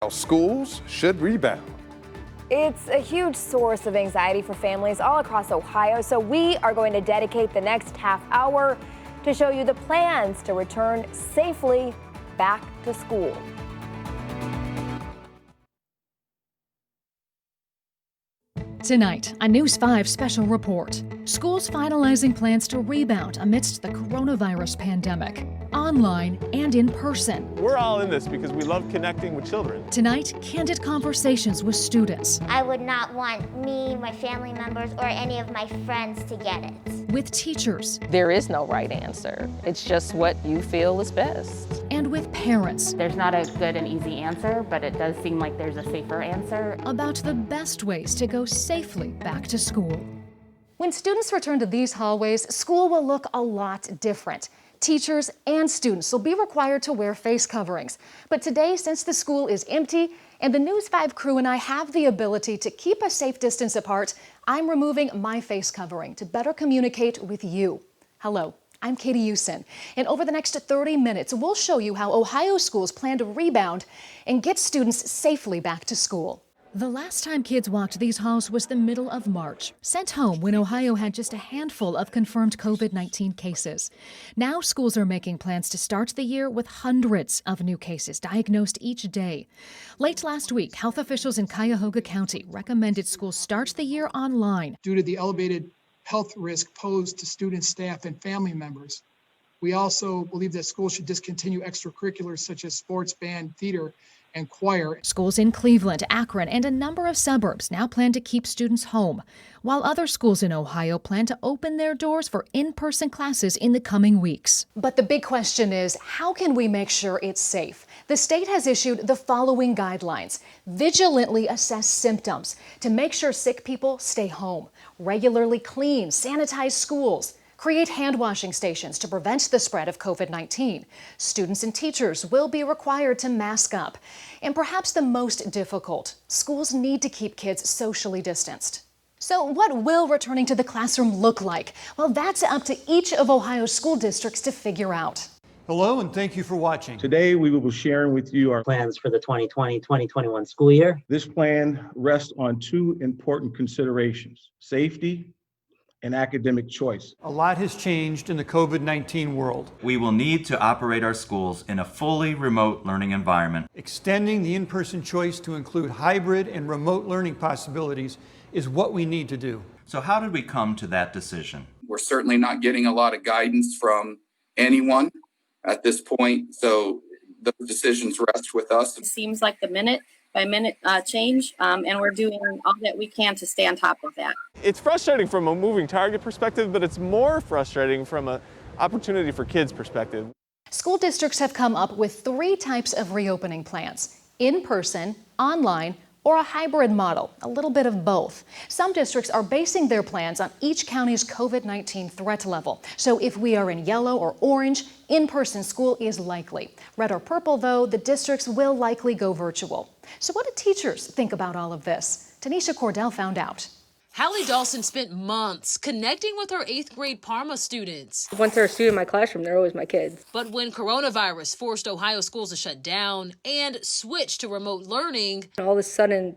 How schools should rebound. It's a huge source of anxiety for families all across Ohio, so we are going to dedicate the next half hour to show you the plans to return safely back to school. Tonight, a News 5 special report. Schools finalizing plans to rebound amidst the coronavirus pandemic, online and in person. We're all in this because we love connecting with children. Tonight, candid conversations with students. I would not want me, my family members, or any of my friends to get it. With teachers. There is no right answer. It's just what you feel is best. And with parents. There's not a good and easy answer, but it does seem like there's a safer answer. About the best ways to go safely back to school. When students return to these hallways, school will look a lot different. Teachers and students will be required to wear face coverings. But today, since the school is empty and the News 5 crew and I have the ability to keep a safe distance apart, I'm removing my face covering to better communicate with you. Hello, I'm Katie Usen, and over the next 30 minutes, we'll show you how Ohio schools plan to rebound and get students safely back to school. The last time kids walked these halls was the middle of March, sent home when Ohio had just a handful of confirmed COVID-19 cases. Now schools are making plans to start the year with hundreds of new cases diagnosed each day. Late last week, health officials in Cuyahoga County recommended schools start the year online. Due to the elevated health risk posed to students, staff, and family members, we also believe that schools should discontinue extracurriculars such as sports, band, theater, and choir. Schools in Cleveland, Akron, and a number of suburbs now plan to keep students home, while other schools in Ohio plan to open their doors for in-person classes in the coming weeks. But the big question is, how can we make sure it's safe? The state has issued the following guidelines. Vigilantly assess symptoms to make sure sick people stay home. Regularly clean, sanitize schools. Create hand-washing stations to prevent the spread of COVID-19. Students and teachers will be required to mask up. And perhaps the most difficult, schools need to keep kids socially distanced. So what will returning to the classroom look like? Well, that's up to each of Ohio's school districts to figure out. Hello, and thank you for watching. Today, we will be sharing with you our plans for the 2020-2021 school year. This plan rests on two important considerations: safety and academic choice. A lot has changed in the COVID-19 world. We will need to operate our schools in a fully remote learning environment. Extending the in-person choice to include hybrid and remote learning possibilities is what we need to do. So how did we come to that decision? We're certainly not getting a lot of guidance from anyone at this point, so those decisions rest with us. It seems like the minute by minute change, and we're doing all that we can to stay on top of that. It's frustrating from a moving target perspective, but it's more frustrating from an opportunity for kids perspective. School districts have come up with 3 types of reopening plans: in-person, online, or a hybrid model, a little bit of both. Some districts are basing their plans on each county's COVID-19 threat level. So if we are in yellow or orange, in-person school is likely. Red or purple, though, the districts will likely go virtual. So what do teachers think about all of this? Tanisha Cordell found out. Hallie Dawson spent months connecting with her 8th grade Parma students. Once they're a student in my classroom, they're always my kids. But when coronavirus forced Ohio schools to shut down and switch to remote learning, all of a sudden,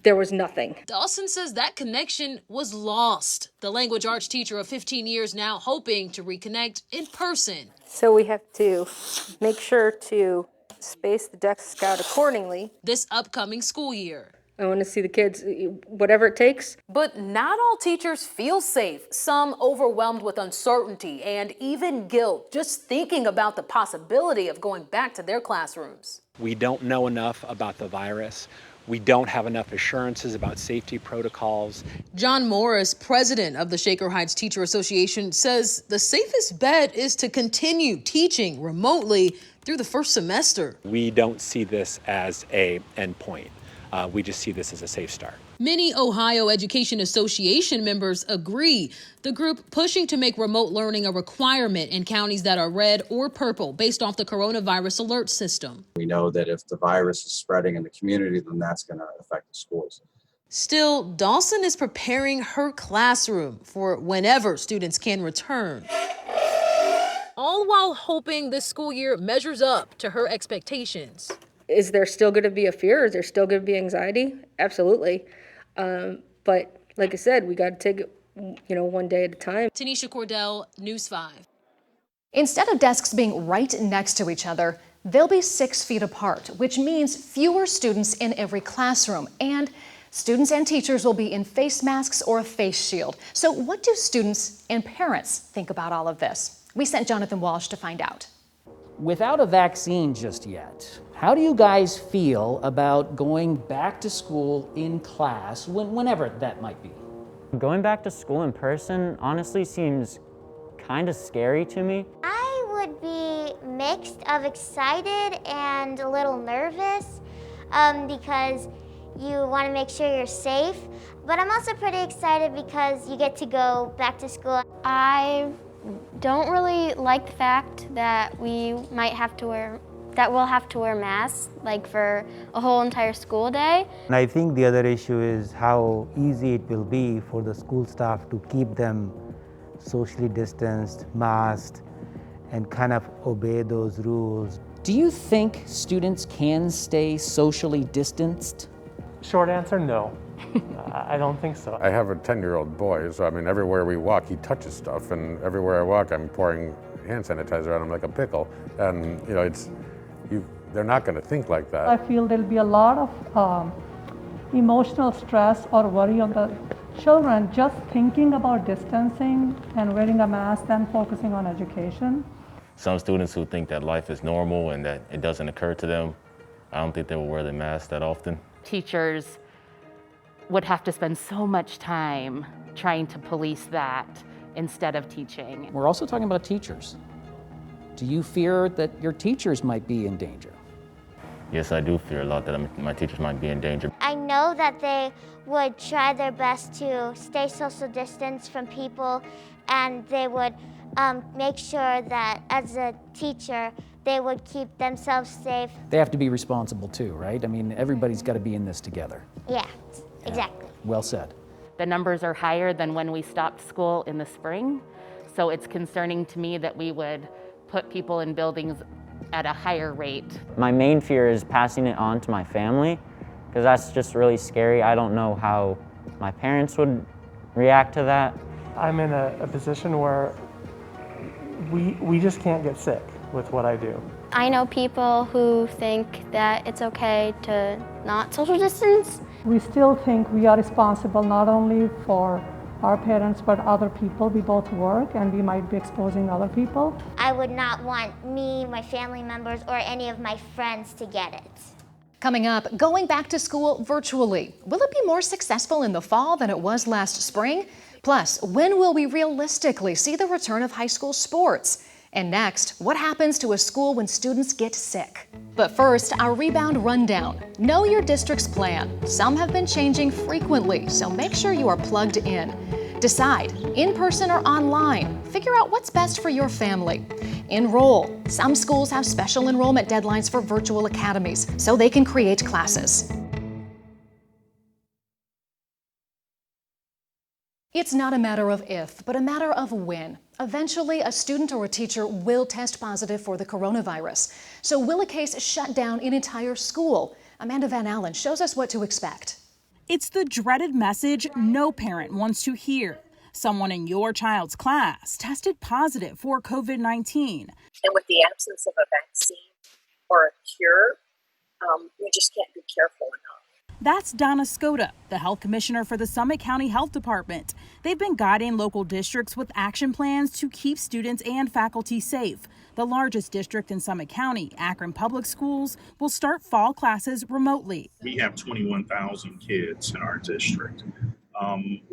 there was nothing. Dawson says that connection was lost. The language arts teacher of 15 years now hoping to reconnect in person. So we have to make sure to space the desks out accordingly this upcoming school year. I want to see the kids, whatever it takes. But not all teachers feel safe. Some overwhelmed with uncertainty and even guilt, just thinking about the possibility of going back to their classrooms. We don't know enough about the virus. We don't have enough assurances about safety protocols. John Morris, president of the Shaker Heights Teacher Association, says the safest bet is to continue teaching remotely through the first semester. We don't see this as an endpoint. We just see this as a safe start. Many Ohio Education Association members agree. The group pushing to make remote learning a requirement in counties that are red or purple based off the coronavirus alert system. We know that if the virus is spreading in the community, then that's going to affect the schools. Still, Dawson is preparing her classroom for whenever students can return. All while hoping this school year measures up to her expectations. Is there still going to be a fear? Is there still going to be anxiety? Absolutely. But like I said, we got to take it, one day at a time. Tanisha Cordell, News 5. Instead of desks being right next to each other, they'll be 6 feet apart, which means fewer students in every classroom. And students and teachers will be in face masks or a face shield. So what do students and parents think about all of this? We sent Jonathan Walsh to find out. Without a vaccine just yet, how do you guys feel about going back to school in class, whenever that might be? Going back to school in person honestly seems kind of scary to me. I would be mixed of excited and a little nervous because you want to make sure you're safe, but I'm also pretty excited because you get to go back to school. I don't really like the fact that we'll have to wear masks like for a whole entire school day. And I think the other issue is how easy it will be for the school staff to keep them socially distanced, masked, and kind of obey those rules. Do you think students can stay socially distanced? Short answer, no. I don't think so. I have a 10-year-old boy, so I mean, everywhere we walk, he touches stuff, and everywhere I walk, I'm pouring hand sanitizer on him like a pickle. And they're not going to think like that. I feel there'll be a lot of emotional stress or worry on the children just thinking about distancing and wearing a mask and focusing on education. Some students who think that life is normal and that it doesn't occur to them, I don't think they will wear the mask that often. Teachers would have to spend so much time trying to police that instead of teaching. We're also talking about teachers. Do you fear that your teachers might be in danger? Yes, I do fear a lot that my teachers might be in danger. I know that they would try their best to stay social distance from people, and they would make sure that as a teacher, they would keep themselves safe. They have to be responsible too, right? I mean, everybody's got to be in this together. Yeah, exactly. Well said. The numbers are higher than when we stopped school in the spring, so it's concerning to me that we would put people in buildings at a higher rate. My main fear is passing it on to my family, because that's just really scary. I don't know how my parents would react to that. I'm in a position where we just can't get sick with what I do. I know people who think that it's okay to not social distance. We still think we are responsible not only for our parents but other people. We both work and we might be exposing other people. I would not want me, my family members, or any of my friends to get it. Coming up, going back to school virtually. Will it be more successful in the fall than it was last spring? Plus, when will we realistically see the return of high school sports? And next, what happens to a school when students get sick? But first, our rebound rundown. Know your district's plan. Some have been changing frequently, so make sure you are plugged in. Decide, in person or online. Figure out what's best for your family. Enroll. Some schools have special enrollment deadlines for virtual academies, so they can create classes. It's not a matter of if, but a matter of when. Eventually, a student or a teacher will test positive for the coronavirus. So will a case shut down an entire school? Amanda Van Allen shows us what to expect. It's the dreaded message no parent wants to hear. Someone in your child's class tested positive for COVID-19. And with the absence of a vaccine or a cure, we just can't be careful enough. That's Donna Skota, the health commissioner for the Summit County Health Department. They've been guiding local districts with action plans to keep students and faculty safe. The largest district in Summit County, Akron Public Schools, will start fall classes remotely. We have 21,000 kids in our district.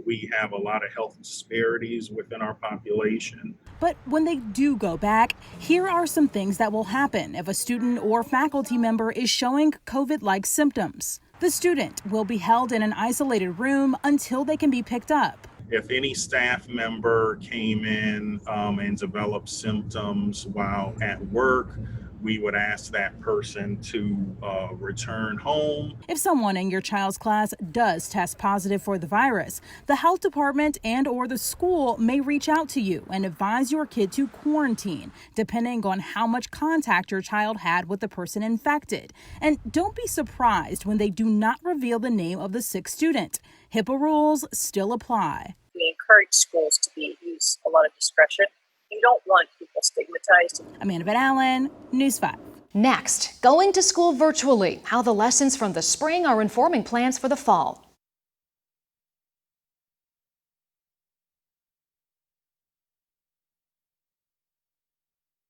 We have a lot of health disparities within our population. But when they do go back, here are some things that will happen if a student or faculty member is showing COVID-like symptoms. The student will be held in an isolated room until they can be picked up. If any staff member came in and developed symptoms while at work, we would ask that person to return home. If someone in your child's class does test positive for the virus, the health department and or the school may reach out to you and advise your kid to quarantine, depending on how much contact your child had with the person infected. And don't be surprised when they do not reveal the name of the sick student. HIPAA rules still apply. We encourage schools to use a lot of discretion. You don't want people stigmatized. Amanda Van Allen, News 5. Next, going to school virtually, how the lessons from the spring are informing plans for the fall.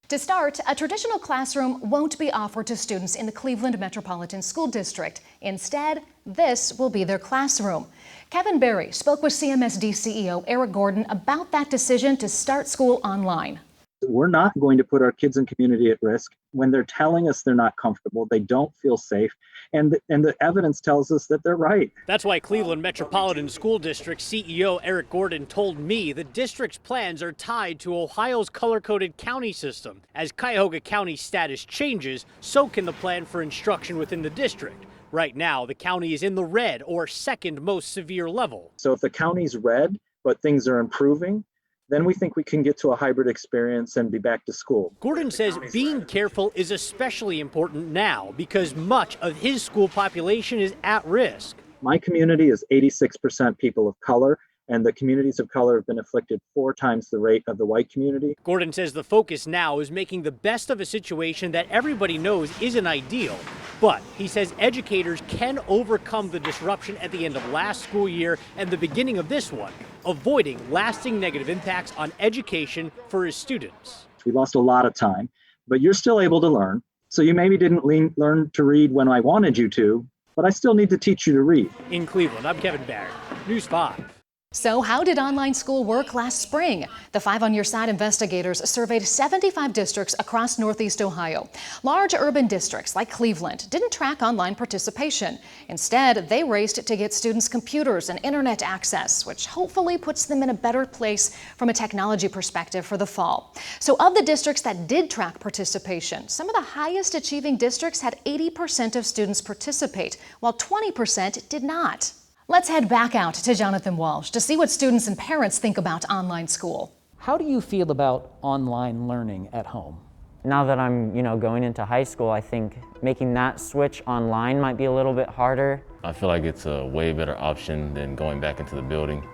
To start, a traditional classroom won't be offered to students in the Cleveland Metropolitan School District. Instead, this will be their classroom. Kevin Berry spoke with CMSD CEO Eric Gordon about that decision to start school online. We're not going to put our kids and community at risk when they're telling us they're not comfortable, they don't feel safe, and the evidence tells us that they're right. That's why Cleveland Metropolitan School District CEO Eric Gordon told me the district's plans are tied to Ohio's color-coded county system. As Cuyahoga County's status changes, so can the plan for instruction within the district. Right now, the county is in the red, or second most severe level. So if the county's red, but things are improving, then we think we can get to a hybrid experience and be back to school. Gordon says being careful is especially important now because much of his school population is at risk. My community is 86% people of color, and the communities of color have been afflicted 4 times the rate of the white community. Gordon says the focus now is making the best of a situation that everybody knows isn't ideal. But he says educators can overcome the disruption at the end of last school year and the beginning of this one, avoiding lasting negative impacts on education for his students. We lost a lot of time, but you're still able to learn. So you maybe didn't learn to read when I wanted you to, but I still need to teach you to read. In Cleveland, I'm Kevin Barrett, News 5. So how did online school work last spring? The 5 on Your Side investigators surveyed 75 districts across Northeast Ohio. Large urban districts like Cleveland didn't track online participation. Instead, they raced to get students computers and internet access, which hopefully puts them in a better place from a technology perspective for the fall. So of the districts that did track participation, some of the highest achieving districts had 80% of students participate, while 20% did not. Let's head back out to Jonathan Walsh to see what students and parents think about online school. How do you feel about online learning at home? Now that I'm, going into high school, I think making that switch online might be a little bit harder. I feel like it's a way better option than going back into the building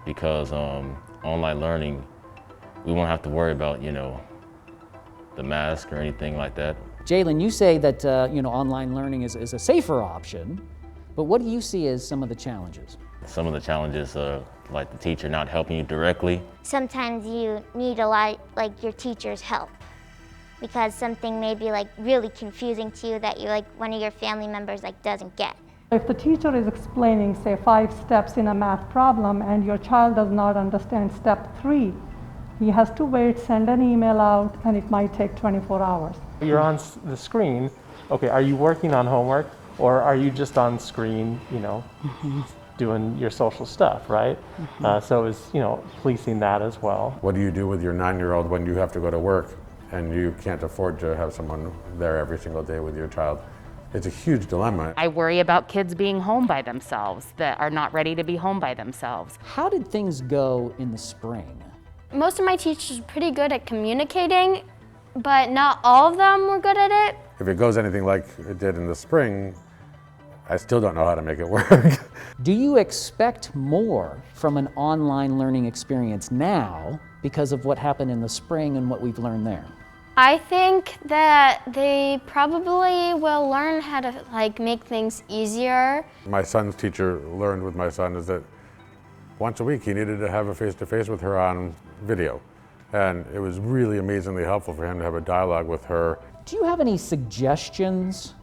because online learning, we won't have to worry about, the mask or anything like that. Jalen, you say that, online learning is a safer option. But what do you see as some of the challenges? Some of the challenges are like the teacher not helping you directly. Sometimes you need a lot, like your teacher's help, because something may be really confusing to you that one of your family members doesn't get. If the teacher is explaining, say, 5 steps in a math problem and your child does not understand step 3, he has to wait, send an email out, and it might take 24 hours. You're on the screen. Okay, are you working on homework? Or are you just on screen, doing your social stuff, right? So it's, policing that as well. What do you do with your 9-year-old when you have to go to work and you can't afford to have someone there every single day with your child? It's a huge dilemma. I worry about kids being home by themselves, that are not ready to be home by themselves. How did things go in the spring? Most of my teachers are pretty good at communicating, but not all of them were good at it. If it goes anything like it did in the spring, I still don't know how to make it work. Do you expect more from an online learning experience now because of what happened in the spring and what we've learned there? I think that they probably will learn how to make things easier. My son's teacher learned with my son is that once a week he needed to have a face-to-face with her on video. And it was really amazingly helpful for him to have a dialogue with her. Do you have any suggestions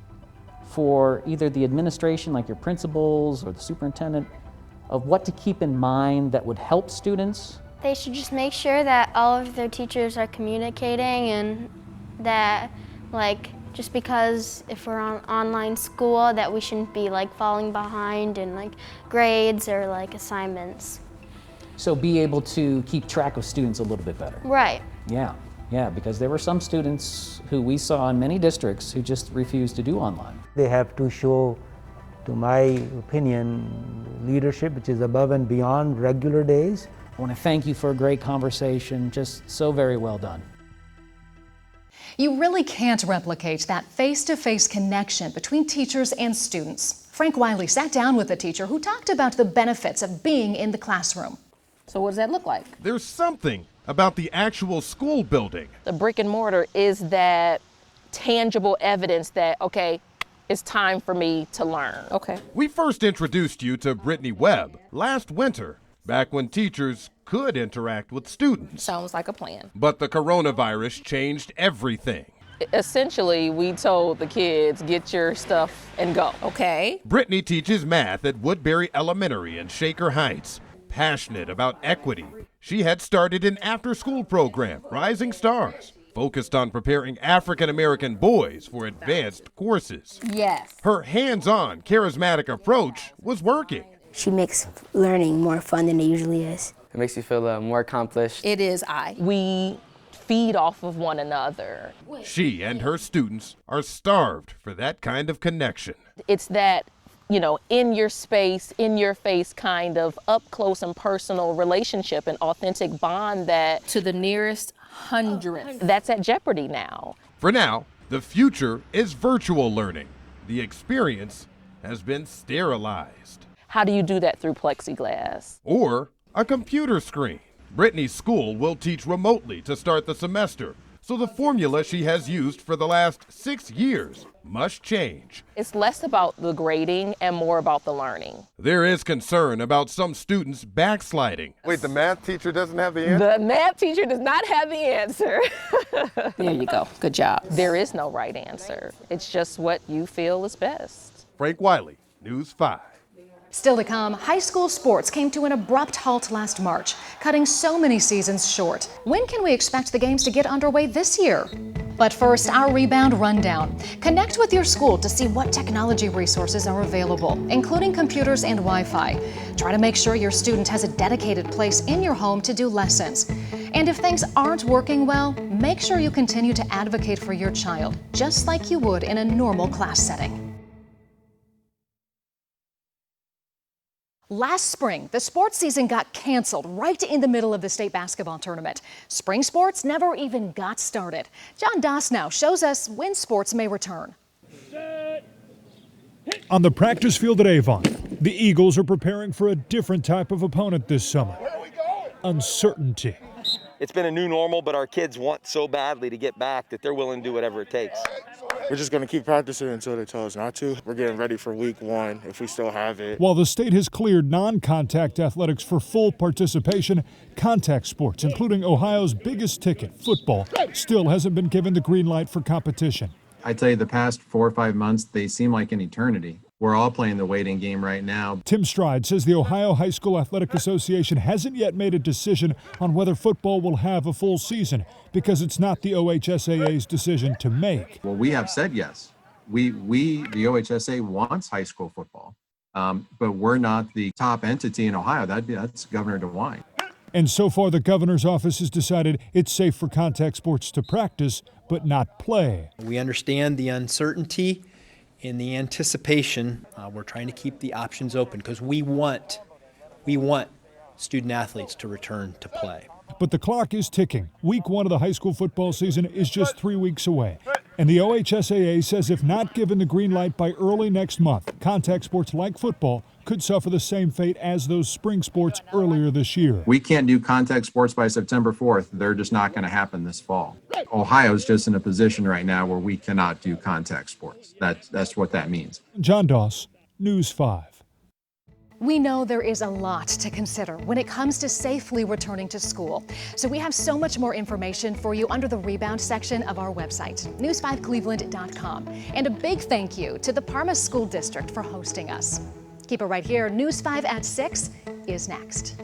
for either the administration, like your principals or the superintendent, of what to keep in mind that would help students? They should just make sure that all of their teachers are communicating, and that just because if we're on online school that we shouldn't be falling behind in grades or assignments. So be able to keep track of students a little bit better. Right. Yeah. Yeah, because there were some students who we saw in many districts who just refused to do online. They have to show, to my opinion, leadership which is above and beyond regular days. I want to thank you for a great conversation, just so very well done. You really can't replicate that face-to-face connection between teachers and students. Frank Wiley sat down with a teacher who talked about the benefits of being in the classroom. So what does that look like? There's something about the actual school building. The brick and mortar is that tangible evidence that, okay, it's time for me to learn. Okay. We first introduced you to Brittany Webb last winter, back when teachers could interact with students. Sounds like a plan. But the coronavirus changed everything. Essentially, we told the kids, get your stuff and go. Okay. Brittany teaches math at Woodbury Elementary in Shaker Heights. Passionate about equity, she had started an after-school program, Rising Stars, focused on preparing African-American boys for advanced courses. Yes. Her hands-on, charismatic approach was working. She makes learning more fun than it usually is. It makes you feel more accomplished. It is we feed off of one another. She and her students are starved for that kind of connection. It's that, in your space, in your face kind of up close and personal relationship and authentic bond that to the nearest hundredth, that's at jeopardy now. For now, the future is virtual learning. The experience has been sterilized. How do you do that through plexiglass? Or a computer screen. Brittany's school will teach remotely to start the semester, so the formula she has used for the last 6 years must change. It's less about the grading and more about the learning. There is concern about some students backsliding. Wait, the math teacher doesn't have the answer? The math teacher does not have the answer. There you go. Good job. There is no right answer. It's just what you feel is best. Frank Wiley, News 5. Still to come, high school sports came to an abrupt halt last March, cutting so many seasons short. When can we expect the games to get underway this year? But first, our Rebound Rundown. Connect with your school to see what technology resources are available, including computers and Wi-Fi. Try to make sure your student has a dedicated place in your home to do lessons. And if things aren't working well, make sure you continue to advocate for your child, just like you would in a normal class setting. Last spring, the sports season got canceled right in the middle of the state basketball tournament. Spring sports never even got started. John Doss now shows us when sports may return. On the practice field at Avon, the Eagles are preparing for a different type of opponent this summer. Uncertainty. It's been a new normal, but our kids want so badly to get back that they're willing to do whatever it takes. We're just going to keep practicing until they tell us not to. We're getting ready for week 1 if we still have it. While the state has cleared non-contact athletics for full participation, contact sports, including Ohio's biggest ticket, football, still hasn't been given the green light for competition. I tell you, the past 4 or 5 months, they seem like an eternity. We're all playing the waiting game right now. Tim Stride says the Ohio High School Athletic Association hasn't yet made a decision on whether football will have a full season because it's not the OHSAA's decision to make. Well, we have said yes. The OHSA wants high school football, but we're not the top entity in Ohio. That's Governor DeWine. And so far, the governor's office has decided it's safe for contact sports to practice, but not play. We understand the uncertainty. In the anticipation, we're trying to keep the options open because we want student athletes to return to play. But the clock is ticking. Week 1 of the high school football season is just 3 weeks away. And the OHSAA says if not given the green light by early next month, contact sports like football could suffer the same fate as those spring sports earlier this year. We can't do contact sports by September 4th. They're just not going to happen this fall. Ohio's just in a position right now where we cannot do contact sports. That's what that means. John Doss, News 5. We know there is a lot to consider when it comes to safely returning to school. So we have so much more information for you under the Rebound section of our website, news5cleveland.com. And a big thank you to the Parma School District for hosting us. Keep it right here. News 5 at 6 is next.